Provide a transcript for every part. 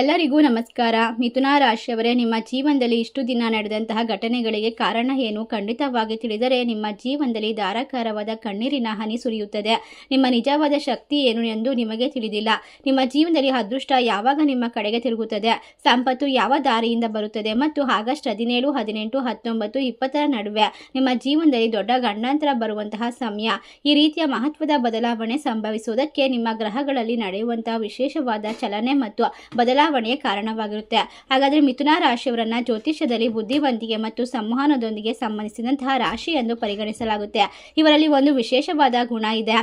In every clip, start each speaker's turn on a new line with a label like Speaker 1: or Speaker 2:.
Speaker 1: ಎಲ್ಲರಿಗೂ ನಮಸ್ಕಾರ. ಮಿಥುನ ರಾಶಿಯವರೇ, ನಿಮ್ಮ ಜೀವನದಲ್ಲಿ ಇಷ್ಟು ದಿನ ನಡೆದಂತಹ ಘಟನೆಗಳಿಗೆ ಕಾರಣ ಏನು ಖಂಡಿತವಾಗಿ ತಿಳಿದರೆ ನಿಮ್ಮ ಜೀವನದಲ್ಲಿ ಧಾರಾಕಾರವಾದ ಕಣ್ಣೀರಿನ ಹನಿ ಸುರಿಯುತ್ತದೆ. ನಿಮ್ಮ ನಿಜವಾದ ಶಕ್ತಿ ಏನು ಎಂದು ನಿಮಗೆ ತಿಳಿದಿಲ್ಲ. ನಿಮ್ಮ ಜೀವನದಲ್ಲಿ ಅದೃಷ್ಟ ಯಾವಾಗ ನಿಮ್ಮ ಕಡೆಗೆ ತಿರುಗುತ್ತದೆ, ಸಂಪತ್ತು ಯಾವ ದಾರಿಯಿಂದ ಬರುತ್ತದೆ ಮತ್ತು ಆಗಸ್ಟ್ 17, 18, 19, 20 ನಡುವೆ ನಿಮ್ಮ ಜೀವನದಲ್ಲಿ ದೊಡ್ಡ ಗಂಡಾಂತರ ಬರುವಂತಹ ಸಮಯ. ಈ ರೀತಿಯ ಮಹತ್ವದ ಬದಲಾವಣೆ ಸಂಭವಿಸುವುದಕ್ಕೆ ನಿಮ್ಮ ಗ್ರಹಗಳಲ್ಲಿ ನಡೆಯುವಂತಹ ವಿಶೇಷವಾದ ಚಲನೆ ಮತ್ತು ಬದಲಾವಣೆಯ ಕಾರಣವಾಗಿರುತ್ತೆ. ಹಾಗಾದರೆ ಮಿಥುನ ರಾಶಿಯವರನ್ನ ಜ್ಯೋತಿಷ್ಯದಲ್ಲಿ ಬುದ್ಧಿವಂತಿಕೆ ಮತ್ತು ಸಂವಹನದೊಂದಿಗೆ ಸಂಬಂಧಿಸಿದಂತಹ ರಾಶಿ ಎಂದು ಪರಿಗಣಿಸಲಾಗುತ್ತೆ. ಇವರಲ್ಲಿ ಒಂದು ವಿಶೇಷವಾದ ಗುಣ ಇದೆ.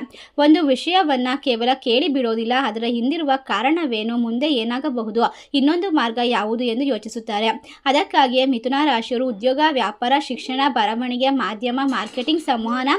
Speaker 1: ಒಂದು ವಿಷಯವನ್ನ ಕೇವಲ ಕೇಳಿ ಬಿಡೋದಿಲ್ಲ, ಅದರ ಹಿಂದಿರುವ ಕಾರಣವೇನು, ಮುಂದೆ ಏನಾಗಬಹುದು, ಇನ್ನೊಂದು ಮಾರ್ಗ ಯಾವುದು ಎಂದು ಯೋಚಿಸುತ್ತಾರೆ. ಅದಕ್ಕಾಗಿಯೇ ಮಿಥುನ ರಾಶಿಯವರು ಉದ್ಯೋಗ, ವ್ಯಾಪಾರ, ಶಿಕ್ಷಣ, ಬರವಣಿಗೆ, ಮಾಧ್ಯಮ, ಮಾರ್ಕೆಟಿಂಗ್, ಸಂವಹನ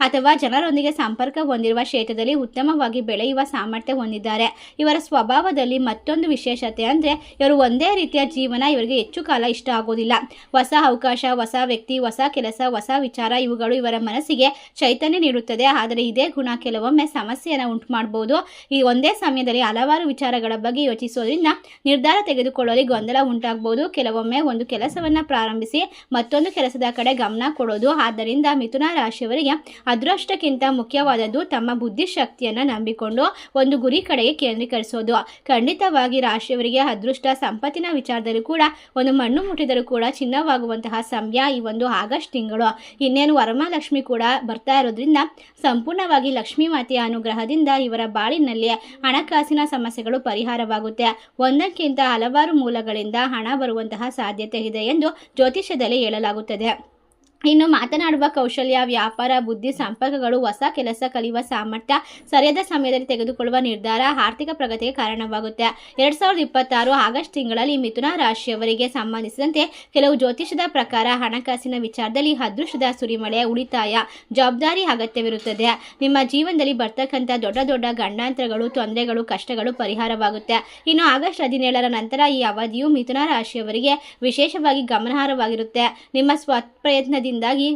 Speaker 1: ಅಥವಾ ಜನರೊಂದಿಗೆ ಸಂಪರ್ಕ ಹೊಂದಿರುವ ಕ್ಷೇತ್ರದಲ್ಲಿ ಉತ್ತಮವಾಗಿ ಬೆಳೆಯುವ ಸಾಮರ್ಥ್ಯ ಹೊಂದಿದ್ದಾರೆ. ಇವರ ಸ್ವಭಾವದಲ್ಲಿ ಮತ್ತೊಂದು ವಿಶೇಷತೆ ಅಂದರೆ ಇವರು ಒಂದೇ ರೀತಿಯ ಜೀವನ ಇವರಿಗೆ ಹೆಚ್ಚು ಕಾಲ ಇಷ್ಟ ಆಗೋದಿಲ್ಲ. ಹೊಸ ಅವಕಾಶ, ಹೊಸ ವ್ಯಕ್ತಿ, ಹೊಸ ಕೆಲಸ, ಹೊಸ ವಿಚಾರ ಇವುಗಳು ಇವರ ಮನಸ್ಸಿಗೆ ಚೈತನ್ಯ ನೀಡುತ್ತದೆ. ಆದರೆ ಇದೇ ಗುಣ ಕೆಲವೊಮ್ಮೆ ಸಮಸ್ಯೆಯನ್ನು ಉಂಟು ಮಾಡಬಹುದು. ಈ ಒಂದೇ ಸಮಯದಲ್ಲಿ ಹಲವಾರು ವಿಚಾರಗಳ ಬಗ್ಗೆ ಯೋಚಿಸೋದ್ರಿಂದ ನಿರ್ಧಾರ ತೆಗೆದುಕೊಳ್ಳಲು ಗೊಂದಲ ಉಂಟಾಗಬಹುದು. ಕೆಲವೊಮ್ಮೆ ಒಂದು ಕೆಲಸವನ್ನು ಪ್ರಾರಂಭಿಸಿ ಮತ್ತೊಂದು ಕೆಲಸದ ಕಡೆ ಗಮನ ಕೊಡೋದು. ಆದ್ದರಿಂದ ಮಿಥುನ ರಾಶಿಯವರಿಗೆ ಅದೃಷ್ಟಕ್ಕಿಂತ ಮುಖ್ಯವಾದದ್ದು ತಮ್ಮ ಬುದ್ಧಿಶಕ್ತಿಯನ್ನು ನಂಬಿಕೊಂಡು ಒಂದು ಗುರಿ ಕಡೆಗೆ ಕೇಂದ್ರೀಕರಿಸೋದು. ಖಂಡಿತವಾಗಿ ರಾಶಿಯವರಿಗೆ ಅದೃಷ್ಟ ಸಂಪತ್ತಿನ ವಿಚಾರದಲ್ಲಿ ಕೂಡ ಒಂದು ಮಣ್ಣು ಮುಟ್ಟಿದರೂ ಕೂಡ ಚಿನ್ನವಾಗುವಂತಹ ಸಮಯ ಈ ಒಂದು ಆಗಸ್ಟ್ ತಿಂಗಳು. ಇನ್ನೇನು ವರಮಹಾಲಕ್ಷ್ಮಿ ಕೂಡ ಬರ್ತಾ ಇರೋದ್ರಿಂದ ಸಂಪೂರ್ಣವಾಗಿ ಲಕ್ಷ್ಮೀ ಮಾತೆಯ ಅನುಗ್ರಹದಿಂದ ಇವರ ಬಾಳಿನಲ್ಲಿ ಹಣಕಾಸಿನ ಸಮಸ್ಯೆಗಳು ಪರಿಹಾರವಾಗುತ್ತೆ. ಒಂದಕ್ಕಿಂತ ಹಲವಾರು ಮೂಲಗಳಿಂದ ಹಣ ಬರುವಂತಹ ಸಾಧ್ಯತೆ ಇದೆ ಎಂದು ಜ್ಯೋತಿಷ್ಯದಲ್ಲಿ ಹೇಳಲಾಗುತ್ತದೆ. ಇನ್ನು ಮಾತನಾಡುವ ಕೌಶಲ್ಯ, ವ್ಯಾಪಾರ, ಬುದ್ಧಿ, ಸಂಪರ್ಕಗಳು, ಹೊಸ ಕೆಲಸ ಕಲಿಯುವ ಸಾಮರ್ಥ್ಯ, ಸರಿಯಾದ ಸಮಯದಲ್ಲಿ ತೆಗೆದುಕೊಳ್ಳುವ ನಿರ್ಧಾರ ಆರ್ಥಿಕ ಪ್ರಗತಿಗೆ ಕಾರಣವಾಗುತ್ತೆ. 2026 ಆಗಸ್ಟ್ ತಿಂಗಳಲ್ಲಿ ಮಿಥುನ ರಾಶಿಯವರಿಗೆ ಸಂಬಂಧಿಸಿದಂತೆ ಕೆಲವು ಜ್ಯೋತಿಷದ ಪ್ರಕಾರ ಹಣಕಾಸಿನ ವಿಚಾರದಲ್ಲಿ ಅದೃಷ್ಟದ ಸುರಿಮಳೆ, ಉಳಿತಾಯ, ಜವಾಬ್ದಾರಿ ಅಗತ್ಯವಿರುತ್ತದೆ. ನಿಮ್ಮ ಜೀವನದಲ್ಲಿ ಬರ್ತಕ್ಕಂಥ ದೊಡ್ಡ ದೊಡ್ಡ ಗಂಡಾಂತರಗಳು, ತೊಂದರೆಗಳು, ಕಷ್ಟಗಳು ಪರಿಹಾರವಾಗುತ್ತೆ. ಇನ್ನು ಆಗಸ್ಟ್ 17 ನಂತರ ಈ ಅವಧಿಯು ಮಿಥುನ ರಾಶಿಯವರಿಗೆ ವಿಶೇಷವಾಗಿ ಗಮನಾರ್ಹವಾಗಿರುತ್ತೆ. ನಿಮ್ಮ ಸ್ವಪ್ರಯತ್ನದಿಂದ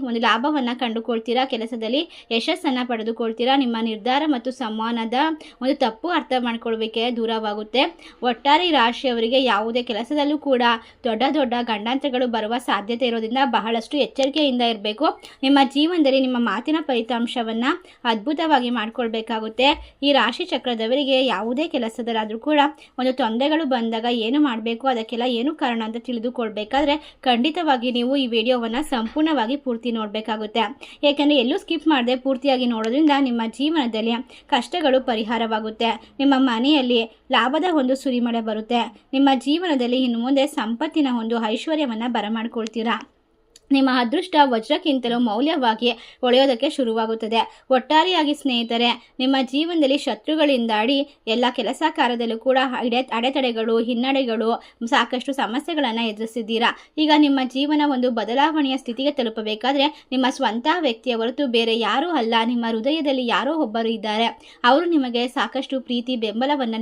Speaker 1: ಒಂದು ಲಾಭವನ್ನು ಕಂಡುಕೊಳ್ತೀರಾ, ಕೆಲಸದಲ್ಲಿ ಯಶಸ್ಸನ್ನು ಪಡೆದುಕೊಳ್ತೀರಾ. ನಿಮ್ಮ ನಿರ್ಧಾರ ಮತ್ತು ಸಂವಹನದ ಒಂದು ತಪ್ಪು ಅರ್ಥ ಮಾಡಿಕೊಳ್ಳುವಿಕೆ ದೂರವಾಗುತ್ತೆ. ಒಟ್ಟಾರೆ ರಾಶಿಯವರಿಗೆ ಯಾವುದೇ ಕೆಲಸದಲ್ಲೂ ಕೂಡ ದೊಡ್ಡ ದೊಡ್ಡ ಗಂಡಾಂತರಗಳು ಬರುವ ಸಾಧ್ಯತೆ ಇರೋದ್ರಿಂದ ಬಹಳಷ್ಟು ಎಚ್ಚರಿಕೆಯಿಂದ ಇರಬೇಕು. ನಿಮ್ಮ ಜೀವನದಲ್ಲಿ ನಿಮ್ಮ ಮಾತಿನ ಫಲಿತಾಂಶವನ್ನು ಅದ್ಭುತವಾಗಿ ಮಾಡಿಕೊಳ್ಬೇಕಾಗುತ್ತೆ. ಈ ರಾಶಿ ಚಕ್ರದವರಿಗೆ ಯಾವುದೇ ಕೆಲಸದಲ್ಲಾದರೂ ಕೂಡ ಒಂದು ತೊಂದರೆಗಳು ಬಂದಾಗ ಏನು ಮಾಡಬೇಕು, ಅದಕ್ಕೆಲ್ಲ ಏನು ಕಾರಣ ಅಂತ ತಿಳಿದುಕೊಳ್ಬೇಕಾದ್ರೆ ಖಂಡಿತವಾಗಿ ನೀವು ಈ ವಿಡಿಯೋವನ್ನು ಸಂಪೂರ್ಣವಾಗಿ ಪೂರ್ತಿ ನೋಡಬೇಕಾಗುತ್ತೆ. ಏಕೆಂದರೆ ಎಲ್ಲೂ ಸ್ಕಿಪ್ ಮಾಡದೆ ಪೂರ್ತಿಯಾಗಿ ನೋಡೋದ್ರಿಂದ ನಿಮ್ಮ ಜೀವನದಲ್ಲಿ ಕಷ್ಟಗಳು ಪರಿಹಾರವಾಗುತ್ತೆ. ನಿಮ್ಮ ಮನೆಯಲ್ಲಿ ಲಾಭದ ಒಂದು ಸುರಿಮಳೆ ಬರುತ್ತೆ. ನಿಮ್ಮ ಜೀವನದಲ್ಲಿ ಇನ್ನು ಮುಂದೆ ಸಂಪತ್ತಿನ ಒಂದು ಐಶ್ವರ್ಯವನ್ನು ಬರಮಾಡಿಕೊಳ್ತೀರಾ. ನಿಮ್ಮ ಅದೃಷ್ಟ ವಜ್ರಕ್ಕಿಂತಲೂ ಮೌಲ್ಯವಾಗಿ ಹೊಳೆಯೋದಕ್ಕೆ ಶುರುವಾಗುತ್ತದೆ. ಒಟ್ಟಾರೆಯಾಗಿ ಸ್ನೇಹಿತರೆ, ನಿಮ್ಮ ಜೀವನದಲ್ಲಿ ಶತ್ರುಗಳಿಂದಾಡಿ ಎಲ್ಲ ಕೆಲಸ ಕಾರ್ಯದಲ್ಲೂ ಕೂಡ ಅಡೆತಡೆಗಳು, ಹಿನ್ನಡೆಗಳು, ಸಾಕಷ್ಟು ಸಮಸ್ಯೆಗಳನ್ನು ಎದುರಿಸಿದ್ದೀರಾ. ಈಗ ನಿಮ್ಮ ಜೀವನ ಒಂದು ಬದಲಾವಣೆಯ ಸ್ಥಿತಿಗೆ ತಲುಪಬೇಕಾದ್ರೆ ನಿಮ್ಮ ಸ್ವಂತ ವ್ಯಕ್ತಿಯ ಹೊರತು ಬೇರೆ ಯಾರೂ ಅಲ್ಲ, ನಿಮ್ಮ ಹೃದಯದಲ್ಲಿ ಯಾರೋ ಒಬ್ಬರು ಇದ್ದಾರೆ. ಅವರು ನಿಮಗೆ ಸಾಕಷ್ಟು ಪ್ರೀತಿ, ಬೆಂಬಲವನ್ನು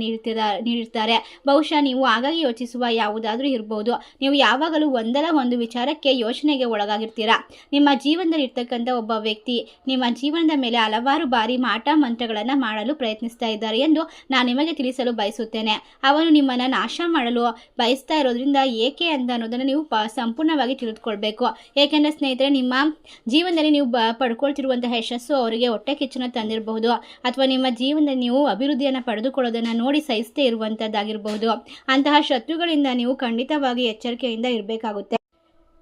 Speaker 1: ನೀಡುತ್ತಾರೆ. ಬಹುಶಃ ನೀವು ಆಗಾಗ ಯೋಚಿಸುವ ಯಾವುದಾದ್ರೂ ಇರ್ಬೋದು. ನೀವು ಯಾವಾಗಲೂ ಒಂದಲ್ಲ ಒಂದು ವಿಚಾರಕ್ಕೆ ಯೋಚನೆಗೆ ಒಳಗಾಗಿರ್ತೀರಾ. ನಿಮ್ಮ ಜೀವನದಲ್ಲಿ ಇರ್ತಕ್ಕಂಥ ಒಬ್ಬ ವ್ಯಕ್ತಿ ನಿಮ್ಮ ಜೀವನದ ಮೇಲೆ ಹಲವಾರು ಬಾರಿ ಮಾಟ ಮಂತ್ರಗಳನ್ನು ಮಾಡಲು ಪ್ರಯತ್ನಿಸ್ತಾ ಇದ್ದಾರೆ ಎಂದು ನಾನು ನಿಮಗೆ ತಿಳಿಸಲು ಬಯಸುತ್ತೇನೆ. ಅವನು ನಿಮ್ಮನ್ನು ನಾಶ ಮಾಡಲು ಬಯಸ್ತಾ ಇರೋದ್ರಿಂದ ಏಕೆ ಅಂತ ಅನ್ನೋದನ್ನು ನೀವು ಸಂಪೂರ್ಣವಾಗಿ ತಿಳಿದುಕೊಳ್ಬೇಕು. ಏಕೆಂದರೆ ಸ್ನೇಹಿತರೆ, ನಿಮ್ಮ ಜೀವನದಲ್ಲಿ ನೀವು ಪಡ್ಕೊಳ್ತಿರುವಂತಹ ಯಶಸ್ಸು ಅವರಿಗೆ ಹೊಟ್ಟೆ ಕಿಚ್ಚನ್ನು ತಂದಿರಬಹುದು, ಅಥವಾ ನಿಮ್ಮ ಜೀವನದಲ್ಲಿ ನೀವು ಅಭಿವೃದ್ಧಿಯನ್ನು ಪಡೆದುಕೊಳ್ಳೋದನ್ನು ನೋಡಿ ಸಹಿಸದೇ ಇರುವಂಥದ್ದಾಗಿರಬಹುದು. ಅಂತಹ ಶತ್ರುಗಳಿಂದ ನೀವು ಖಂಡಿತವಾಗಿ ಎಚ್ಚರಿಕೆಯಿಂದ ಇರಬೇಕಾಗುತ್ತೆ.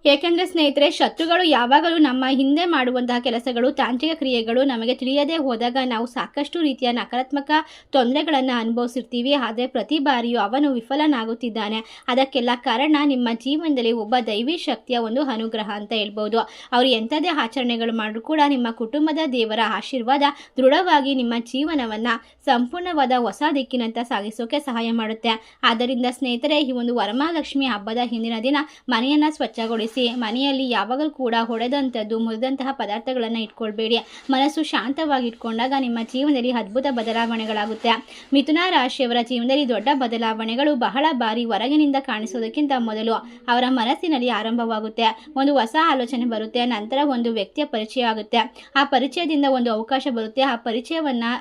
Speaker 1: ಏಕೆಂದರೆ ಸ್ನೇಹಿತರೆ, ಶತ್ರುಗಳು ಯಾವಾಗಲೂ ನಮ್ಮ ಹಿಂದೆ ಮಾಡುವಂತಹ ಕೆಲಸಗಳು, ತಾಂತ್ರಿಕ ಕ್ರಿಯೆಗಳು ನಮಗೆ ತಿಳಿಯದೇ ಹೋದಾಗ ನಾವು ಸಾಕಷ್ಟು ರೀತಿಯ ನಕಾರಾತ್ಮಕ ತೊಂದರೆಗಳನ್ನು ಅನುಭವಿಸಿರ್ತೀವಿ. ಆದರೆ ಪ್ರತಿ ಬಾರಿಯೂ ಅವನು ವಿಫಲನಾಗುತ್ತಿದ್ದಾನೆ. ಅದಕ್ಕೆಲ್ಲ ಕಾರಣ ನಿಮ್ಮ ಜೀವನದಲ್ಲಿ ಒಬ್ಬ ದೈವಿ ಶಕ್ತಿಯ ಒಂದು ಅನುಗ್ರಹ ಅಂತ ಹೇಳ್ಬೋದು. ಅವರು ಎಂಥದೇ ಆಚರಣೆಗಳು ಮಾಡಿದ್ರು ಕೂಡ ನಿಮ್ಮ ಕುಟುಂಬದ ದೇವರ ಆಶೀರ್ವಾದ ದೃಢವಾಗಿ ನಿಮ್ಮ ಜೀವನವನ್ನು ಸಂಪೂರ್ಣವಾದ ಹೊಸ ದಿಕ್ಕಿನಂತ ಸಾಗಿಸೋಕೆ ಸಹಾಯ ಮಾಡುತ್ತೆ. ಆದ್ದರಿಂದ ಸ್ನೇಹಿತರೆ, ಈ ಒಂದು ವರಮಹಾಲಕ್ಷ್ಮಿ ಹಬ್ಬದ ಹಿಂದಿನ ದಿನ ಮನೆಯನ್ನು ಸ್ವಚ್ಛಗೊಳಿಸಿ, ಗಮನಿಸಿ. ಮನೆಯಲ್ಲಿ ಯಾವಾಗಲೂ ಕೂಡ ಹೊಡೆದಂಥದ್ದು ಮುರಿದಂತಹ ಪದಾರ್ಥಗಳನ್ನು ಇಟ್ಕೊಳ್ಬೇಡಿ. ಮನಸ್ಸು ಶಾಂತವಾಗಿ ಇಟ್ಕೊಂಡಾಗ ನಿಮ್ಮ ಜೀವನದಲ್ಲಿ ಅದ್ಭುತ ಬದಲಾವಣೆಗಳಾಗುತ್ತೆ. ಮಿಥುನ ರಾಶಿಯವರ ಜೀವನದಲ್ಲಿ ದೊಡ್ಡ ಬದಲಾವಣೆಗಳು ಬಹಳ ಬಾರಿ ಹೊರಗಿನಿಂದ ಕಾಣಿಸೋದಕ್ಕಿಂತ ಮೊದಲು ಅವರ ಮನಸ್ಸಿನಲ್ಲಿ ಆರಂಭವಾಗುತ್ತೆ. ಒಂದು ಹೊಸ ಆಲೋಚನೆ ಬರುತ್ತೆ, ನಂತರ ಒಂದು ವ್ಯಕ್ತಿಯ ಪರಿಚಯ ಆಗುತ್ತೆ. ಆ ಪರಿಚಯದಿಂದ ಒಂದು ಅವಕಾಶ ಬರುತ್ತೆ. ಆ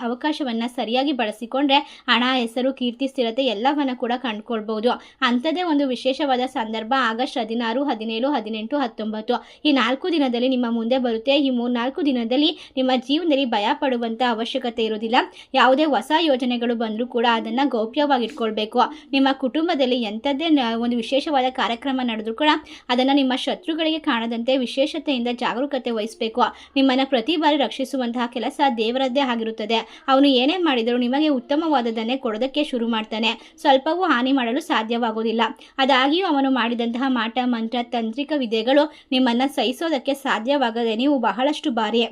Speaker 1: ಅವಕಾಶವನ್ನು ಸರಿಯಾಗಿ ಬಳಸಿಕೊಂಡ್ರೆ ಹಣ, ಹೆಸರು, ಕೀರ್ತಿ, ಸ್ಥಿರತೆ ಎಲ್ಲವನ್ನ ಕೂಡ ಕಂಡುಕೊಳ್ಬಹುದು. ಅಂಥದ್ದೇ ಒಂದು ವಿಶೇಷವಾದ ಸಂದರ್ಭ ಆಗಸ್ಟ್ 16, 17, 18, 19 ಈ 4 ದಿನದಲ್ಲಿ ನಿಮ್ಮ ಮುಂದೆ ಬರುತ್ತೆ. ಈ 3-4 ದಿನದಲ್ಲಿ ನಿಮ್ಮ ಜೀವನದಲ್ಲಿ ಭಯ ಪಡುವಂಥ ಅವಶ್ಯಕತೆ ಇರೋದಿಲ್ಲ. ಯಾವುದೇ ಹೊಸ ಯೋಜನೆಗಳು ಬಂದರೂ ಕೂಡ ಅದನ್ನು ಗೌಪ್ಯವಾಗಿ ಇಟ್ಕೊಳ್ಬೇಕು. ನಿಮ್ಮ ಕುಟುಂಬದಲ್ಲಿ ಎಂಥದ್ದೇ ಒಂದು ವಿಶೇಷವಾದ ಕಾರ್ಯಕ್ರಮ ನಡೆದರೂ ಕೂಡ ಅದನ್ನು ನಿಮ್ಮ ಶತ್ರುಗಳಿಗೆ ಕಾಣದಂತೆ ವಿಶೇಷತೆಯಿಂದ ಜಾಗರೂಕತೆ ವಹಿಸಬೇಕು. ನಿಮ್ಮನ್ನು ಪ್ರತಿ ಬಾರಿ ರಕ್ಷಿಸುವಂತಹ ಕೆಲಸ ದೇವರದ್ದೇ ಆಗಿರುತ್ತದೆ. ಅವನು ಏನೇ ಮಾಡಿದರೂ ನಿಮಗೆ ಉತ್ತಮವಾದದನ್ನೇ ಕೊಡೋದಕ್ಕೆ ಶುರು ಮಾಡ್ತಾನೆ. ಸ್ವಲ್ಪವೂ ಹಾನಿ ಮಾಡಲು ಸಾಧ್ಯವಾಗುವುದಿಲ್ಲ. ಅದಾಗಿಯೂ ಅವನು ಮಾಡಿದಂತಹ ಮಾಟ ಮಂತ್ರ ತಾಂತ್ರಿಕ ವಿದ್ಯೆಗಳು ನಿಮ್ಮನ್ನು ಸಹಿಸೋದಕ್ಕೆ ಸಾಧ್ಯವಾಗದೆ ನೀವು ಬಹಳಷ್ಟು ಬಾರಿ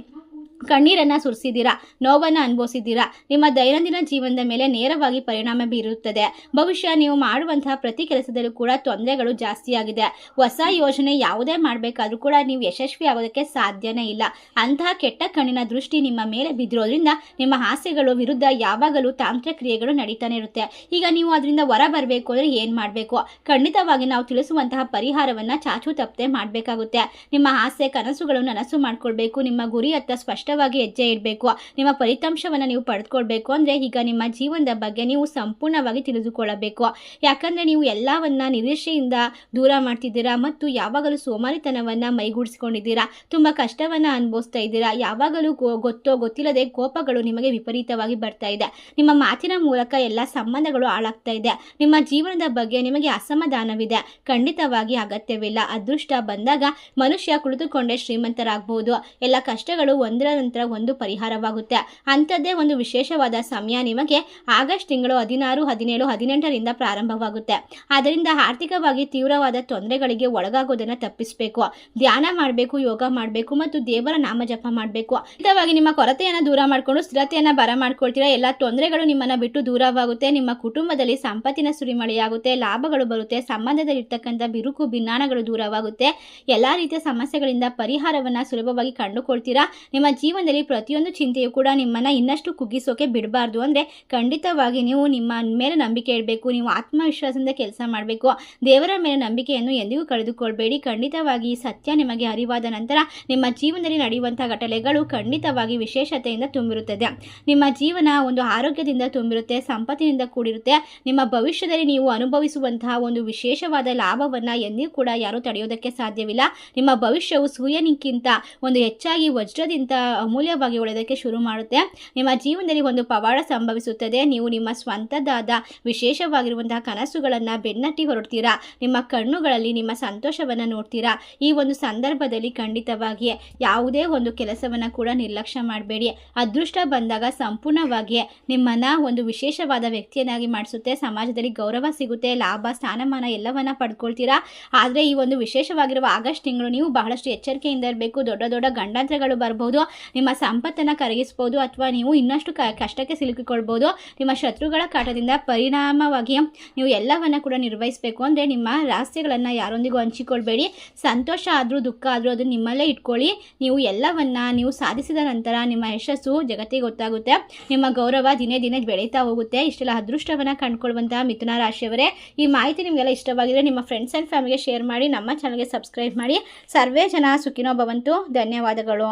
Speaker 1: ಕಣ್ಣೀರನ್ನು ಸುರಿಸಿದ್ದೀರಾ, ನೋವನ್ನು ಅನುಭವಿಸಿದ್ದೀರಾ. ನಿಮ್ಮ ದೈನಂದಿನ ಜೀವನದ ಮೇಲೆ ನೇರವಾಗಿ ಪರಿಣಾಮ ಬೀರುತ್ತದೆ. ಬಹುಶಃ ನೀವು ಮಾಡುವಂತಹ ಪ್ರತಿ ಕೆಲಸದಲ್ಲೂ ಕೂಡ ತೊಂದರೆಗಳು ಜಾಸ್ತಿಯಾಗಿದೆ. ಹೊಸ ಯೋಜನೆ ಯಾವುದೇ ಮಾಡಬೇಕಾದ್ರೂ ಕೂಡ ನೀವು ಯಶಸ್ವಿ ಆಗೋದಕ್ಕೆ ಸಾಧ್ಯನೇ ಇಲ್ಲ. ಅಂತಹ ಕೆಟ್ಟ ಕಣ್ಣಿನ ದೃಷ್ಟಿ ನಿಮ್ಮ ಮೇಲೆ ಬಿದ್ದಿರೋದ್ರಿಂದ ನಿಮ್ಮ ಆಸೆಗಳು ವಿರುದ್ಧ ಯಾವಾಗಲೂ ತಾಂತ್ರಿಕ ಕ್ರಿಯೆಗಳು ನಡೀತಾನೆ ಇರುತ್ತೆ. ಈಗ ನೀವು ಅದರಿಂದ ಹೊರ ಬರಬೇಕು ಅಂದರೆ ಏನು ಮಾಡಬೇಕು? ಖಂಡಿತವಾಗಿ ನಾವು ತಿಳಿಸುವಂತಹ ಪರಿಹಾರವನ್ನು ಚಾಚು ತಪ್ಪದೆ ಮಾಡಬೇಕಾಗುತ್ತೆ. ನಿಮ್ಮ ಆಸೆ ಕನಸುಗಳನ್ನು ನನಸು ಮಾಡ್ಕೊಳ್ಬೇಕು. ನಿಮ್ಮ ಗುರಿಯತ್ತ ಸ್ಪಷ್ಟವಾಗಿ ಹೆಜ್ಜೆ ಇಡಬೇಕು. ನಿಮ್ಮ ಫಲಿತಾಂಶವನ್ನು ನೀವು ಪಡೆದುಕೊಳ್ಬೇಕು ಅಂದರೆ ಈಗ ನಿಮ್ಮ ಜೀವನದ ಬಗ್ಗೆ ನೀವು ಸಂಪೂರ್ಣವಾಗಿ ತಿಳಿದುಕೊಳ್ಳಬೇಕು. ಯಾಕಂದರೆ ನೀವು ಎಲ್ಲವನ್ನ ನಿರೀಕ್ಷೆಯಿಂದ ದೂರ ಮಾಡ್ತಿದ್ದೀರಾ ಮತ್ತು ಯಾವಾಗಲೂ ಸೋಮಾರಿತನವನ್ನು ಮೈಗೂಡಿಸಿಕೊಂಡಿದ್ದೀರಾ. ತುಂಬ ಕಷ್ಟವನ್ನು ಅನುಭವಿಸ್ತಾ ಇದ್ದೀರಾ. ಯಾವಾಗಲೂ ಗೊತ್ತೋ ಗೊತ್ತಿಲ್ಲದೆ ಕೋಪಗಳು ನಿಮಗೆ ವಿಪರೀತವಾಗಿ ಬರ್ತಾ ಇದೆ. ನಿಮ್ಮ ಮಾತಿನ ಮೂಲಕ ಎಲ್ಲ ಸಂಬಂಧಗಳು ಹಾಳಾಗ್ತಾ ಇದೆ. ನಿಮ್ಮ ಜೀವನದ ಬಗ್ಗೆ ನಿಮಗೆ ಅಸಮಾಧಾನವಿದೆ. ಖಂಡಿತವಾಗಿ ಅಗತ್ಯವಿಲ್ಲ. ಅದೃಷ್ಟ ಬಂದಾಗ ಮನುಷ್ಯ ಕುಳಿತುಕೊಂಡೇ ಶ್ರೀಮಂತರಾಗಬಹುದು. ಎಲ್ಲ ಕಷ್ಟಗಳು ಒಂದರ ನಂತರ ಒಂದು ಪರಿಹಾರವಾಗುತ್ತೆ. ಅಂಥದ್ದೇ ಒಂದು ವಿಶೇಷವಾದ ಸಮಯ ನಿಮಗೆ ಆಗಸ್ಟ್ ತಿಂಗಳು 16, 17, 18ರಿಂದ ಪ್ರಾರಂಭವಾಗುತ್ತೆ. ಆದ್ದರಿಂದ ಆರ್ಥಿಕವಾಗಿ ತೀವ್ರವಾದ ತೊಂದರೆಗಳಿಗೆ ಒಳಗಾಗೋದನ್ನು ತಪ್ಪಿಸಬೇಕು. ಧ್ಯಾನ ಮಾಡಬೇಕು, ಯೋಗ ಮಾಡಬೇಕು ಮತ್ತು ದೇವರ ನಾಮ ಜಪ ಮಾಡಬೇಕು. ಖಂಡಿತವಾಗಿ ನಿಮ್ಮ ಕೊರತೆಯನ್ನು ದೂರ ಮಾಡಿಕೊಂಡು ಸ್ಥಿರತೆಯನ್ನು ಬರ ಮಾಡ್ಕೊಳ್ತೀರಾ. ಎಲ್ಲ ತೊಂದರೆಗಳು ನಿಮ್ಮನ್ನು ಬಿಟ್ಟು ದೂರವಾಗುತ್ತೆ. ನಿಮ್ಮ ಕುಟುಂಬದಲ್ಲಿ ಸಂಪತ್ತಿನ ಸುರಿಮಳೆಯಾಗುತ್ತೆ. ಲಾಭಗಳು ಬರುತ್ತೆ. ಸಂಬಂಧದಲ್ಲಿ ಇರ್ತಕ್ಕಂಥ ಬಿರುಕು ಭಿನ್ನಾಣಗಳು ದೂರವಾಗುತ್ತೆ. ಎಲ್ಲ ರೀತಿಯ ಸಮಸ್ಯೆಗಳಿಂದ ಪರಿಹಾರವನ್ನು ಸುಲಭವಾಗಿ ಕಂಡುಕೊಳ್ತೀರಾ. ನಿಮ್ಮ ಜೀವನದಲ್ಲಿ ಪ್ರತಿಯೊಂದು ಚಿಂತೆಯು ಕೂಡ ನಿಮ್ಮನ್ನು ಇನ್ನಷ್ಟು ಕುಗ್ಗಿಸೋಕೆ ಬಿಡಬಾರ್ದು. ಅಂದರೆ ಖಂಡಿತವಾಗಿ ನೀವು ನಿಮ್ಮ ಮೇಲೆ ನಂಬಿಕೆ ಇಡಬೇಕು. ನೀವು ಆತ್ಮವಿಶ್ವಾಸದಿಂದ ಕೆಲಸ ಮಾಡಬೇಕು. ದೇವರ ಮೇಲೆ ನಂಬಿಕೆಯನ್ನು ಎಂದಿಗೂ ಕಳೆದುಕೊಳ್ಬೇಡಿ. ಖಂಡಿತವಾಗಿ ಈ ಸತ್ಯ ನಿಮಗೆ ಅರಿವಾದ ನಂತರ ನಿಮ್ಮ ಜೀವನದಲ್ಲಿ ನಡೆಯುವಂಥ ಘಟನೆಗಳು ಖಂಡಿತವಾಗಿ ವಿಶೇಷತೆಯಿಂದ ತುಂಬಿರುತ್ತದೆ. ನಿಮ್ಮ ಜೀವನ ಒಂದು ಆರೋಗ್ಯದಿಂದ ತುಂಬಿರುತ್ತೆ, ಸಂಪತ್ತಿನಿಂದ ಕೂಡಿರುತ್ತೆ. ನಿಮ್ಮ ಭವಿಷ್ಯದಲ್ಲಿ ನೀವು ಅನುಭವಿಸುವಂತಹ ಒಂದು ವಿಶೇಷವಾದ ಲಾಭವನ್ನು ಎಂದಿಗೂ ಕೂಡ ಯಾರೂ ತಡೆಯೋದಕ್ಕೆ ಸಾಧ್ಯವಿಲ್ಲ. ನಿಮ್ಮ ಭವಿಷ್ಯವು ಸೂರ್ಯನಿಗಿಂತ ಒಂದು ಹೆಚ್ಚಾಗಿ ವಜ್ರದಿಂದ ಅಮೂಲ್ಯವಾಗಿ ಉಳಿಯೋದಕ್ಕೆ ಶುರು ಮಾಡುತ್ತೆ. ನಿಮ್ಮ ಜೀವನದಲ್ಲಿ ಒಂದು ಪವಾಡ ಸಂಭವಿಸುತ್ತದೆ. ನೀವು ನಿಮ್ಮ ಸ್ವಂತದಾದ ವಿಶೇಷವಾಗಿರುವಂತಹ ಕನಸುಗಳನ್ನು ಬೆನ್ನಟ್ಟಿ ಹೊರಡ್ತೀರಾ. ನಿಮ್ಮ ಕಣ್ಣುಗಳಲ್ಲಿ ನಿಮ್ಮ ಸಂತೋಷವನ್ನು ನೋಡ್ತೀರಾ. ಈ ಒಂದು ಸಂದರ್ಭದಲ್ಲಿ ಖಂಡಿತವಾಗಿ ಯಾವುದೇ ಒಂದು ಕೆಲಸವನ್ನು ಕೂಡ ನಿರ್ಲಕ್ಷ್ಯ ಮಾಡಬೇಡಿ. ಅದೃಷ್ಟ ಬಂದಾಗ ಸಂಪೂರ್ಣವಾಗಿ ನಿಮ್ಮನ್ನು ಒಂದು ವಿಶೇಷವಾದ ವ್ಯಕ್ತಿಯನ್ನಾಗಿ ಮಾಡಿಸುತ್ತೆ. ಸಮಾಜದಲ್ಲಿ ಗೌರವ ಸಿಗುತ್ತೆ, ಲಾಭ, ಸ್ಥಾನಮಾನ ಎಲ್ಲವನ್ನ ಪಡ್ಕೊಳ್ತೀರಾ. ಆದರೆ ಈ ಒಂದು ವಿಶೇಷವಾಗಿರುವ ಆಗಸ್ಟ್ ತಿಂಗಳು ನೀವು ಬಹಳಷ್ಟು ಎಚ್ಚರಿಕೆಯಿಂದ ಇರಬೇಕು. ದೊಡ್ಡ ದೊಡ್ಡ ಗಂಡಾಂತರಗಳು ಬರಬಹುದು. ನಿಮ್ಮ ಸಂಪತ್ತನ್ನು ಕರಗಿಸ್ಬೋದು ಅಥವಾ ನೀವು ಇನ್ನಷ್ಟು ಕಷ್ಟಕ್ಕೆ ಸಿಲುಕಿಕೊಳ್ಬೋದು. ನಿಮ್ಮ ಶತ್ರುಗಳ ಕಾಟದಿಂದ ಪರಿಣಾಮವಾಗಿ ನೀವು ಎಲ್ಲವನ್ನ ಕೂಡ ನಿರ್ವಹಿಸಬೇಕು. ಅಂದರೆ ನಿಮ್ಮ ರಹಸ್ಯಗಳನ್ನು ಯಾರೊಂದಿಗೂ ಹಂಚಿಕೊಳ್ಬೇಡಿ. ಸಂತೋಷ ಆದರೂ ದುಃಖ ಆದರೂ ಅದು ನಿಮ್ಮಲ್ಲೇ ಇಟ್ಕೊಳ್ಳಿ. ನೀವು ಸಾಧಿಸಿದ ನಂತರ ನಿಮ್ಮ ಯಶಸ್ಸು ಜಗತ್ತಿಗೆ ಗೊತ್ತಾಗುತ್ತೆ. ನಿಮ್ಮ ಗೌರವ ದಿನೇ ದಿನೇ ಬೆಳೀತಾ ಹೋಗುತ್ತೆ. ಇಷ್ಟೆಲ್ಲ ಅದೃಷ್ಟವನ್ನು ಕಂಡುಕೊಳ್ಳುವಂತಹ ಮಿಥುನ ರಾಶಿಯವರೇ, ಈ ಮಾಹಿತಿ ನಿಮಗೆಲ್ಲ ಇಷ್ಟವಾಗಿದ್ರೆ ನಿಮ್ಮ ಫ್ರೆಂಡ್ಸ್ ಆ್ಯಂಡ್ ಫ್ಯಾಮಿಲಿಗೆ ಶೇರ್ ಮಾಡಿ. ನಮ್ಮ ಚಾನಲ್ಗೆ ಸಬ್ಸ್ಕ್ರೈಬ್ ಮಾಡಿ. ಸರ್ವೇ ಜನ ಸುಖಿನೋ ಭವಂತು. ಧನ್ಯವಾದಗಳು.